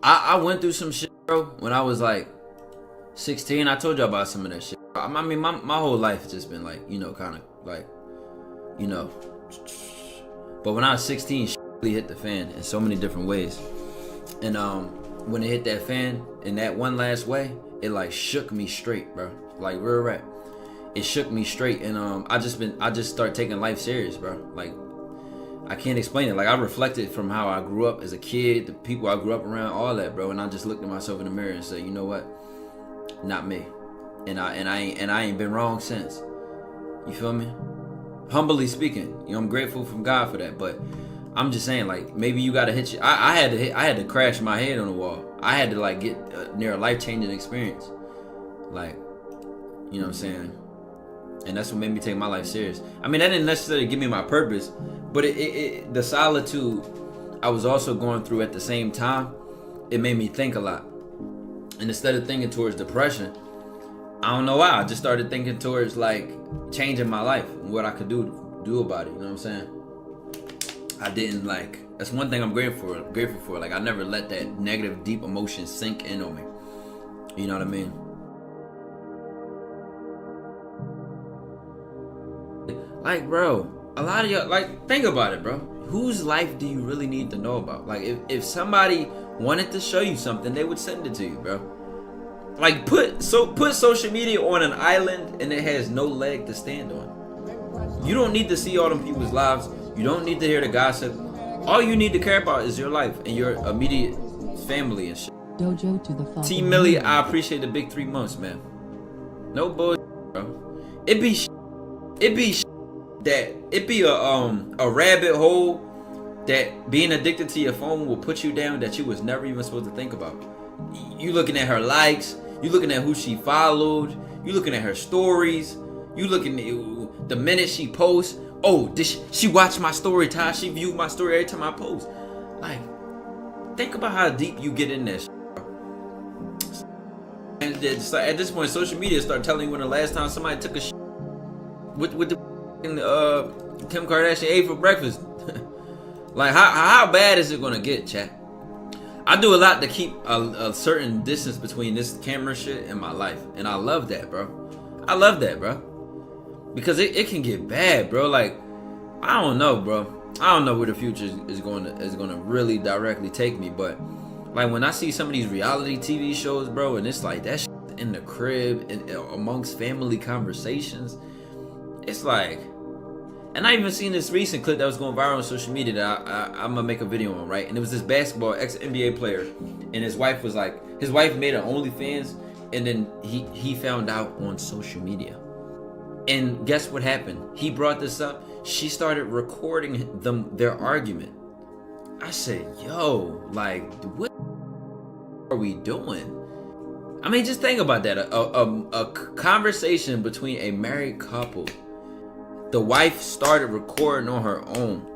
I went through some shit, bro, when I was like 16. I told you about some of that shit. I mean, my whole life has just been like, you know, kind of like, you know. But when I was 16, shit really hit the fan in so many different ways. And when it hit that fan in that one last way, it like shook me straight, bro. Like real rap. It shook me straight, and I just started taking life serious, bro. Like I can't explain it. Like I reflected from how I grew up as a kid, the people I grew up around, all that, bro. And I just looked at myself in the mirror and said, you know what? Not me. And I ain't been wrong since. You feel me? Humbly speaking, you know, I'm grateful from God for that. But I'm just saying, like, maybe you gotta hit. I had to crash my head on the wall. I had to like get near a life-changing experience. Like, you know what I'm saying? And that's what made me take my life serious. I mean, that didn't necessarily give me my purpose, but the solitude I was also going through at the same time, it made me think a lot. And instead of thinking towards depression, I don't know why, I just started thinking towards like changing my life and what I could do about it. You know what I'm saying? I didn't like. That's one thing I'm grateful for. Like I never let that negative, deep emotion sink in on me. You know what I mean? Like, bro, a lot of y'all, like, think about it, bro. Whose life do you really need to know about? Like, if somebody wanted to show you something, they would send it to you, bro. Like, put social media on an island and it has no leg to stand on. You don't need to see all them people's lives. You don't need to hear the gossip. All you need to care about is your life and your immediate family and shit. Dojo to the T Millie, I appreciate the big 3 months, man. No bullshit, bro. It be a rabbit hole that being addicted to your phone will put you down that you was never even supposed to think about. You looking at her likes, you looking at who she followed, you looking at her stories, you looking at the minute she posts. Oh, did she watch my story, Ty? She viewed my story every time I post. Like, think about how deep you get in this. And it's like, at this point, social media start telling you when the last time somebody took a shit with the Kim Kardashian ate for breakfast. Like, how bad is it gonna get, chat? I do a lot to keep a certain distance between this camera shit and my life, and I love that, bro. I love that, bro, because it can get bad, bro. Like, I don't know, bro. I don't know where the future is going to really directly take me, but like when I see some of these reality TV shows, bro, and it's like that shit in the crib and amongst family conversations, it's like. And I even seen this recent clip that was going viral on social media that I'm gonna make a video on, right? And it was this basketball ex-NBA player, and his wife was like, his wife made an OnlyFans, and then he found out on social media. And guess what happened? He brought this up. She started recording their argument. I said, yo, like, what are we doing? I mean, just think about that. A conversation between a married couple. The wife started recording on her own.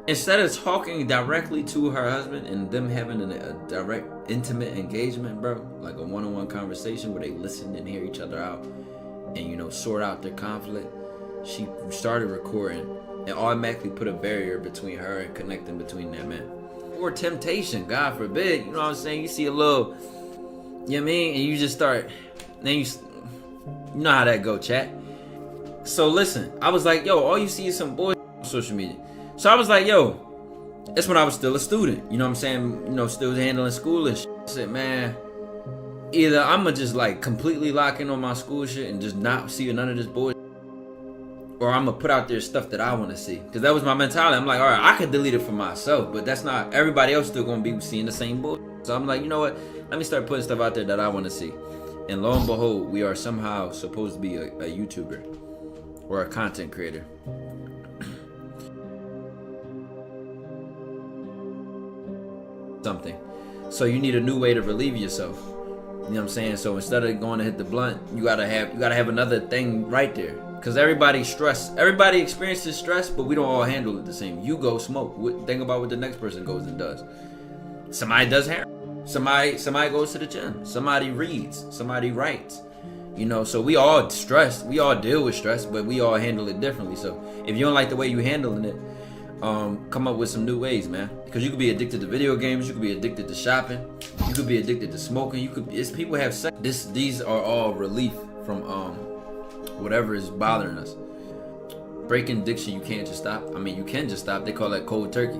Instead of talking directly to her husband and them having a direct, intimate engagement, bro, like a one-on-one conversation where they listen and hear each other out and, you know, sort out their conflict, she started recording and automatically put a barrier between her and connecting between that man. Or temptation, God forbid, you know what I'm saying? You see a little, you know what I mean? And you just start, then you know how that go, chat. So listen, I was like, yo, all you see is some bullshit on social media. So I was like, yo, that's when I was still a student. You know what I'm saying? You know, still handling school and shit. I said, man, either I'm going to just like completely lock in on my school shit and just not see none of this bullshit, or I'm going to put out there stuff that I want to see. Because that was my mentality. I'm like, all right, I could delete it for myself, but that's not, everybody else still going to be seeing the same bullshit. So I'm like, you know what? Let me start putting stuff out there that I want to see. And lo and behold, we are somehow supposed to be a YouTuber. Or a content creator. Something. So you need a new way to relieve yourself. You know what I'm saying? So instead of going to hit the blunt, you gotta have another thing right there. Cause everybody experiences stress, but we don't all handle it the same. You go smoke. Think about what the next person goes and does. Somebody does hair. Somebody goes to the gym. Somebody reads. Somebody writes. You know, so we all stress, we all deal with stress, but we all handle it differently. So if you don't like the way you're handling it, come up with some new ways, man. Because you could be addicted to video games, you could be addicted to shopping, You could be addicted to smoking. People have sex. These are all relief from whatever is bothering us. Breaking addiction, you can't just stop. I mean, you can just stop. They call that cold turkey.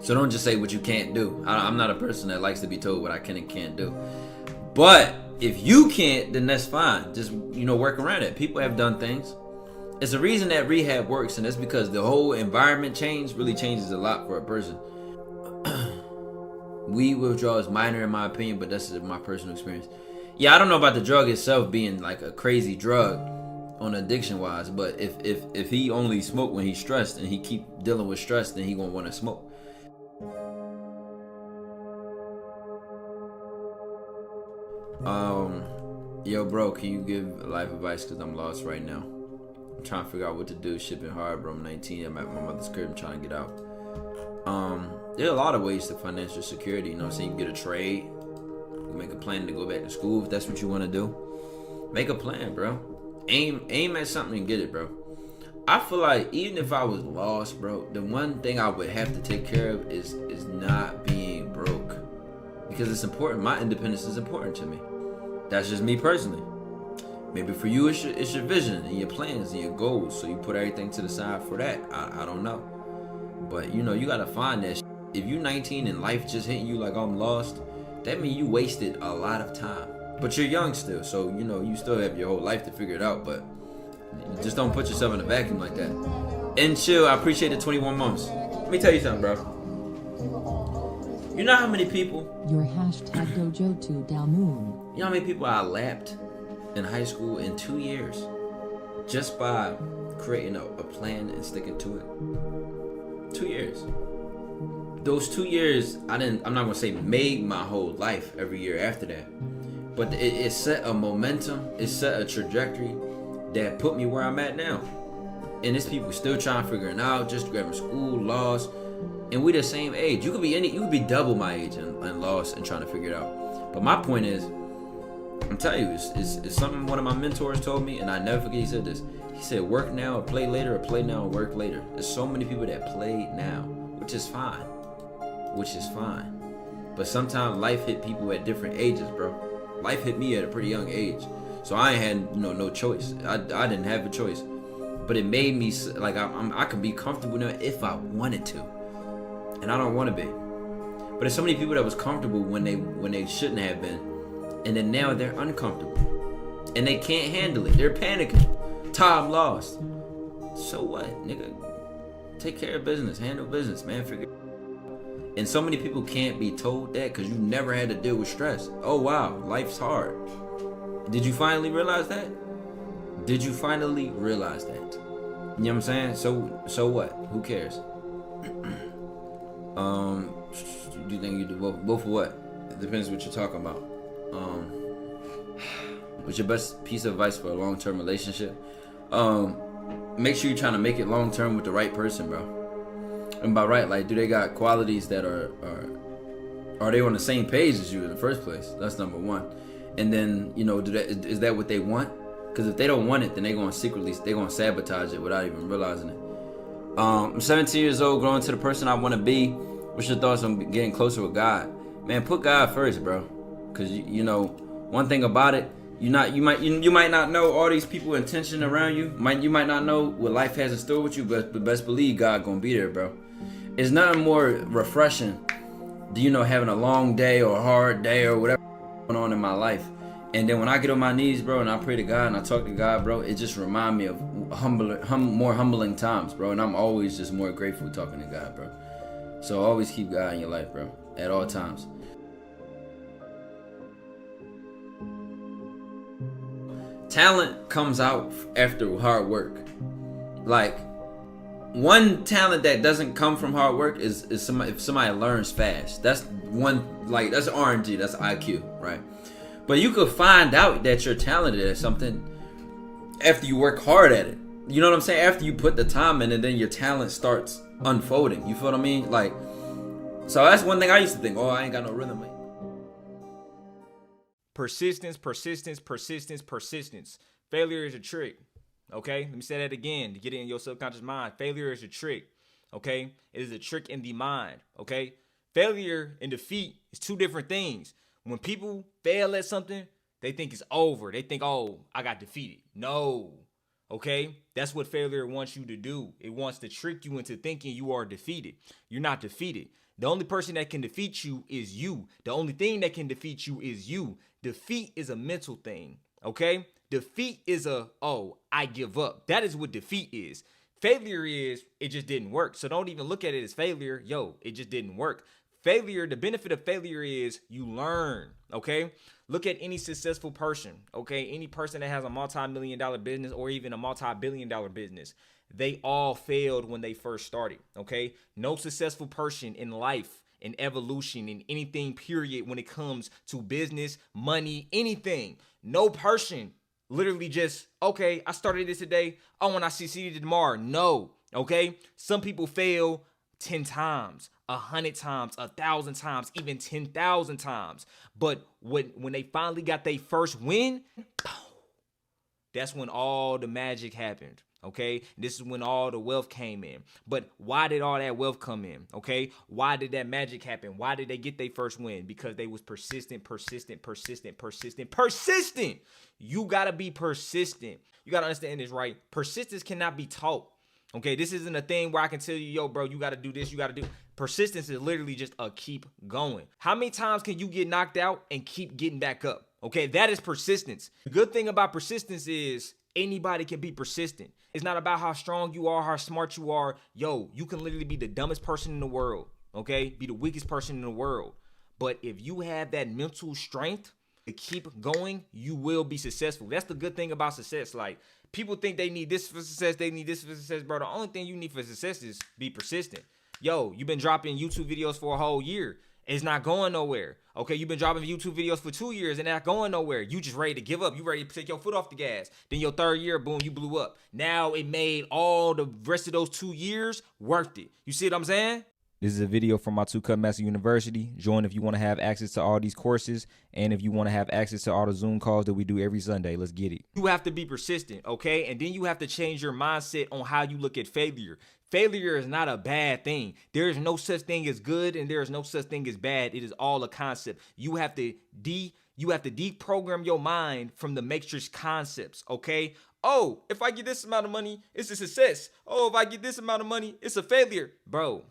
So don't just say what you can't do. I'm not a person that likes to be told what I can and can't do. But if you can't, then that's fine. Just, work around it. People have done things. It's a reason that rehab works, and that's because the whole environment change really changes a lot for a person. Weed withdrawal is minor in my opinion, but that's my personal experience. Yeah, I don't know about the drug itself being like a crazy drug on addiction wise, but if he only smoke when he's stressed and he keep dealing with stress, then he gonna want to smoke. Yo bro, can you give life advice, because I'm lost right now. I'm trying to figure out what to do. Shipping hard, bro. I'm 19. I'm at my mother's crib. I'm trying to get out. There are a lot of ways to financial security. You know what I'm saying? You can get a trade. You can make a plan to go back to school if that's what you want to do. Make a plan, bro. Aim at something and get it, bro. I feel like even if I was lost, bro, the one thing I would have to take care of is not being broke, because it's important. My independence is important to me. That's just me personally. Maybe for you, it's your vision and your plans and your goals, so you put everything to the side for that. I don't know. But, you got to find that shit. If you're 19 and life just hitting you like I'm lost, that means you wasted a lot of time. But you're young still, so, you still have your whole life to figure it out. But just don't put yourself in a vacuum like that. And chill, I appreciate the 21 months. Let me tell you something, bro. You know how many people... Your hashtag dojo to Dalmoon. You know how many people I lapped in high school in 2 years? Just by creating a plan and sticking to it. 2 years. Those 2 years, I'm not gonna say made my whole life every year after that, but it set a momentum, it set a trajectory that put me where I'm at now. And there's people still trying to figure it out, just grabbing school, lost, and we the same age. You could be double my age and lost and trying to figure it out. But my point is, I'm telling you, it's something one of my mentors told me, and I never forget. He said this. He said, work now or play later, or play now or work later. There's so many people that play now, which is fine. But sometimes life hit people at different ages, bro. Life hit me at a pretty young age. So I ain't had no choice. I didn't have a choice. But it made me, like, I can be comfortable now if I wanted to. And I don't want to be. But there's so many people that was comfortable when they shouldn't have been. And then now they're uncomfortable. And they can't handle it. They're panicking. Time lost. So what, nigga? Take care of business. Handle business, man. Figure. And so many people can't be told that because you never had to deal with stress. Oh wow, life's hard. Did you finally realize that? You know what I'm saying? So what? Who cares? Do you think you do both for what? It depends what you're talking about. What's your best piece of advice for a long-term relationship? Make sure you're trying to make it long-term with the right person, bro. And by right, like, do they got qualities that are they on the same page as you in the first place? That's number one. And then, is that what they want? Because if they don't want it, then they're going to sabotage it without even realizing it. I'm 17 years old, growing to the person I want to be. What's your thoughts on getting closer with God? Man, put God first, bro. Because, one thing about it, you might not know all these people intention around you. You might not know what life has in store with you, but best believe God gonna be there, bro. It's nothing more refreshing than, having a long day or a hard day or whatever going on in my life. And then when I get on my knees, bro, and I pray to God and I talk to God, bro, it just reminds me of more humbling times, bro. And I'm always just more grateful talking to God, bro. So always keep God in your life, bro, at all times. Talent comes out after hard work. Like, one talent that doesn't come from hard work is if somebody learns fast. That's one, like, that's R&D, that's IQ, right? But you could find out that you're talented at something after you work hard at it. You know what I'm saying? After you put the time in, and then your talent starts unfolding. You feel what I mean? Like, so that's one thing I used to think, oh, I ain't got no rhythm, man. Persistence. Failure is a trick. Okay? Let me say that again to get it in your subconscious mind. Failure is a trick. Okay? It is a trick in the mind. Okay? Failure and defeat is two different things. When people fail at something, they think it's over. They think, oh, I got defeated. No. Okay? That's what failure wants you to do. It wants to trick you into thinking you are defeated. You're not defeated. The only person that can defeat you is you. The only thing that can defeat you is you. Defeat is a mental thing. Okay? Defeat is I give up. That is what defeat is. Failure is, it just didn't work. So don't even look at it as failure. Yo, it just didn't work. Failure, the benefit of failure is you learn, okay? Look at any successful person, okay? Any person that has a multi-million-dollar business or even a multi-billion-dollar business, they all failed when they first started, okay? No successful person in life, in evolution, in anything, period, when it comes to business, money, anything, no person literally just, okay, I started this today. Oh, when I succeeded tomorrow. No, okay? Some people fail 10 times, 100 times, 1,000 times, even 10,000 times. But when they finally got their first win, that's when all the magic happened. Okay, this is when all the wealth came in. But why did all that wealth come in? Okay, why did that magic happen? Why did they get their first win? Because they was persistent. You gotta be persistent. You gotta understand this, right? Persistence cannot be taught. Okay, this isn't a thing where I can tell you, yo, bro, you gotta do this, you gotta do. Persistence is literally just a keep going. How many times can you get knocked out and keep getting back up? Okay, that is persistence. The good thing about persistence is anybody can be persistent. It's not about how strong you are, how smart you are. Yo, you can literally be the dumbest person in the world, okay? Be the weakest person in the world. But if you have that mental strength to keep going, you will be successful. That's the good thing about success. Like, people think they need this for success, they need this for success, bro. The only thing you need for success is be persistent. Yo, you've been dropping YouTube videos for a whole year. It's not going nowhere. Okay, you've been dropping YouTube videos for 2 years and not going nowhere. You just ready to give up. You ready to take your foot off the gas. Then your third year, boom, you blew up. Now it made all the rest of those 2 years worth it. You see what I'm saying? This is a video from Vontoocut Master University. Join if you want to have access to all these courses and if you want to have access to all the Zoom calls that we do every Sunday. Let's get it. You have to be persistent, okay? And then you have to change your mindset on how you look at failure. Failure is not a bad thing. There is no such thing as good and there is no such thing as bad. It is all a concept. You have to deprogram your mind from the matrix concepts, okay? Oh, if I get this amount of money, it's a success. Oh, if I get this amount of money, it's a failure. Bro,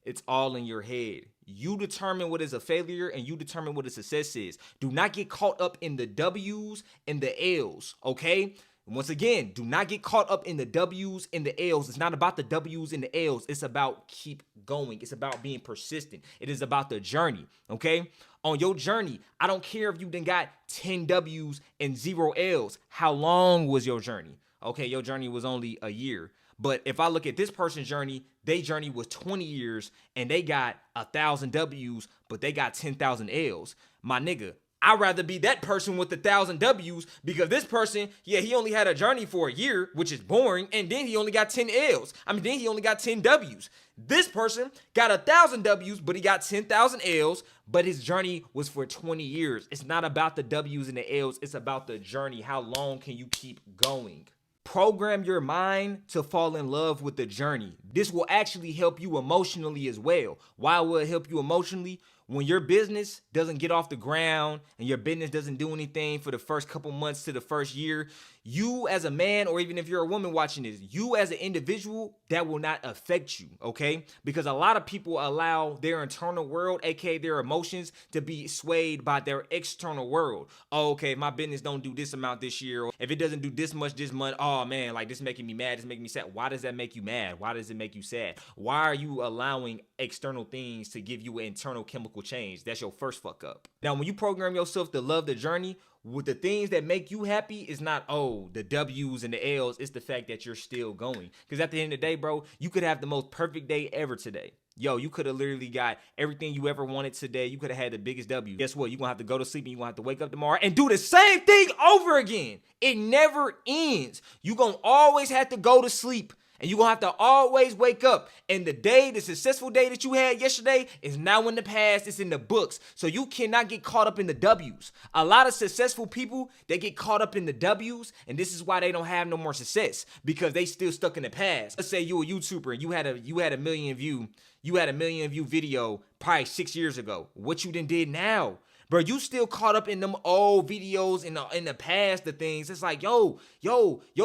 it's all in your head. You determine what is a failure and you determine what a success is. Do not get caught up in the W's and the L's, okay? Once again, do not get caught up in the W's and the L's. It's not about the W's and the L's. It's about keep going. It's about being persistent. It is about the journey, okay? On your journey, I don't care if you then got 10 W's and 0 L's. How long was your journey? Okay, your journey was only a year. But if I look at this person's journey, their journey was 20 years and they got 1,000 W's, but they got 10,000 L's. My nigga, I'd rather be that person with 1,000 W's because this person, yeah, he only had a journey for a year, which is boring, and then he only got 10 L's. Then he only got 10 W's. This person got 1,000 W's, but he got 10,000 L's, but his journey was for 20 years. It's not about the W's and the L's. It's about the journey. How long can you keep going? Program your mind to fall in love with the journey. This will actually help you emotionally as well. Why will it help you emotionally? When your business doesn't get off the ground and your business doesn't do anything for the first couple months to the first year, you as a man, or even if you're a woman watching this, you as an individual, that will not affect you, okay? Because a lot of people allow their internal world, aka their emotions, to be swayed by their external world. Oh, okay, my business don't do this amount this year, or if it doesn't do this much this month, oh man, like this is making me mad, this is making me sad. Why does that make you mad? Why does it make you sad? Why are you allowing external things to give you an internal chemical change? That's your first fuck up. Now, when you program yourself to love the journey, with the things that make you happy, is not, oh, the W's and the L's. It's the fact that you're still going. Because at the end of the day, bro, you could have the most perfect day ever today. Yo, you could have literally got everything you ever wanted today. You could have had the biggest W. Guess what? You're going to have to go to sleep and you're going to have to wake up tomorrow and do the same thing over again. It never ends. You're going to always have to go to sleep. And you're going to have to always wake up. And the successful day that you had yesterday is now in the past. It's in the books. So you cannot get caught up in the W's. A lot of successful people, they get caught up in the W's. And this is why they don't have no more success. Because they still stuck in the past. Let's say you're a YouTuber and you had a million view. You had a 1 million view video probably 6 years ago. What you did now? Bro, you still caught up in them old videos in the past, the things. It's like, your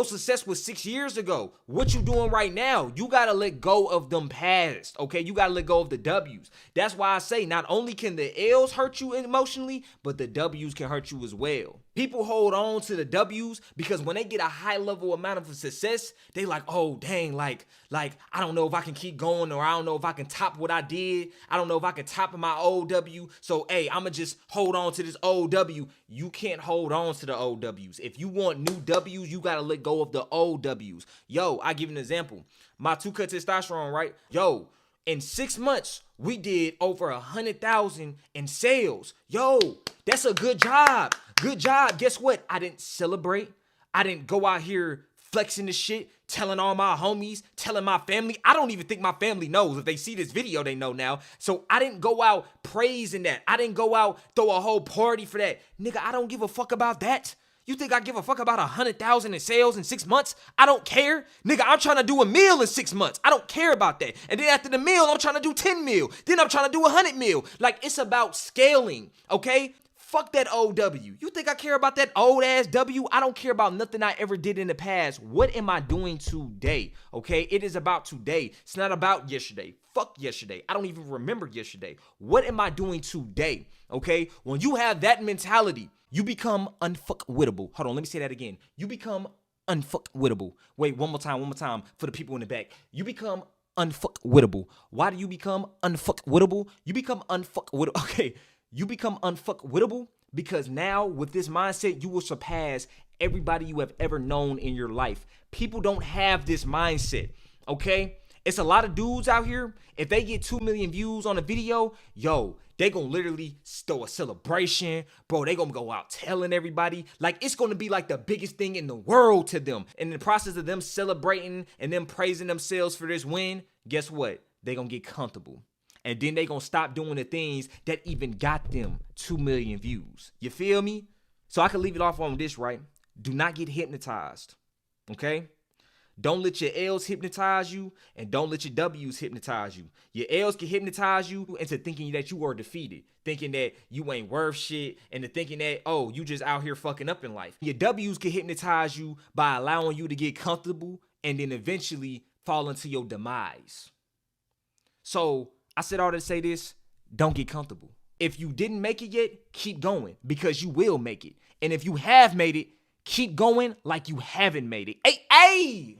success was 6 years ago. What you doing right now? You got to let go of them past, okay? You got to let go of the W's. That's why I say not only can the L's hurt you emotionally, but the W's can hurt you as well. People hold on to the W's because when they get a high level amount of success, they like, oh, dang, like I don't know if I can keep going, or I don't know if I can top what I did. I don't know if I can top my old W. So, hey, I'm going to just hold on to this old W. You can't hold on to the old W's. If you want new W's, you got to let go of the old W's. Yo, I give you an example. My 2-cut testosterone, right? Yo, in 6 months, we did over 100,000 in sales. Yo, that's a good job. Good job. Guess what? I didn't celebrate. I didn't go out here flexing the shit, telling all my homies, telling my family. I don't even think my family knows. If they see this video, they know now. So I didn't go out praising that. I didn't go out, throw a whole party for that. Nigga, I don't give a fuck about that. You think I give a fuck about 100,000 in sales in 6 months? I don't care. Nigga, I'm trying to do a meal in 6 months. I don't care about that. And then after the meal, I'm trying to do 10 mil. Then I'm trying to do 100 mil. Like, it's about scaling, okay? Fuck that old W. You think I care about that old ass W? I don't care about nothing I ever did in the past. What am I doing today? Okay, it is about today. It's not about yesterday. Fuck yesterday. I don't even remember yesterday. What am I doing today? Okay, when you have that mentality, you become unfuckwittable. Hold on, let me say that again. You become unfuckwittable. Wait, one more time for the people in the back. You become unfuckwittable. Why do you become unfuckwittable? You become unfuckwittable. Okay. You become unfuckwittable because now with this mindset, you will surpass everybody you have ever known in your life. People don't have this mindset, okay? It's a lot of dudes out here. If they get 2 million views on a video, yo, they gonna literally throw a celebration. Bro, they gonna go out telling everybody. Like, it's gonna be like the biggest thing in the world to them. And in the process of them celebrating and them praising themselves for this win, guess what? They gonna get comfortable. And then they gonna stop doing the things that even got them 2 million views. You feel me? So I can leave it off on this, right? Do not get hypnotized, okay? Don't let your L's hypnotize you, and don't let your W's hypnotize you. Your L's can hypnotize you into thinking that you are defeated, thinking that you ain't worth shit, and to thinking that, oh, you just out here fucking up in life. Your W's can hypnotize you by allowing you to get comfortable and then eventually fall into your demise. So I said all to say this, don't get comfortable. If you didn't make it yet, keep going because you will make it. And if you have made it, keep going like you haven't made it. Hey!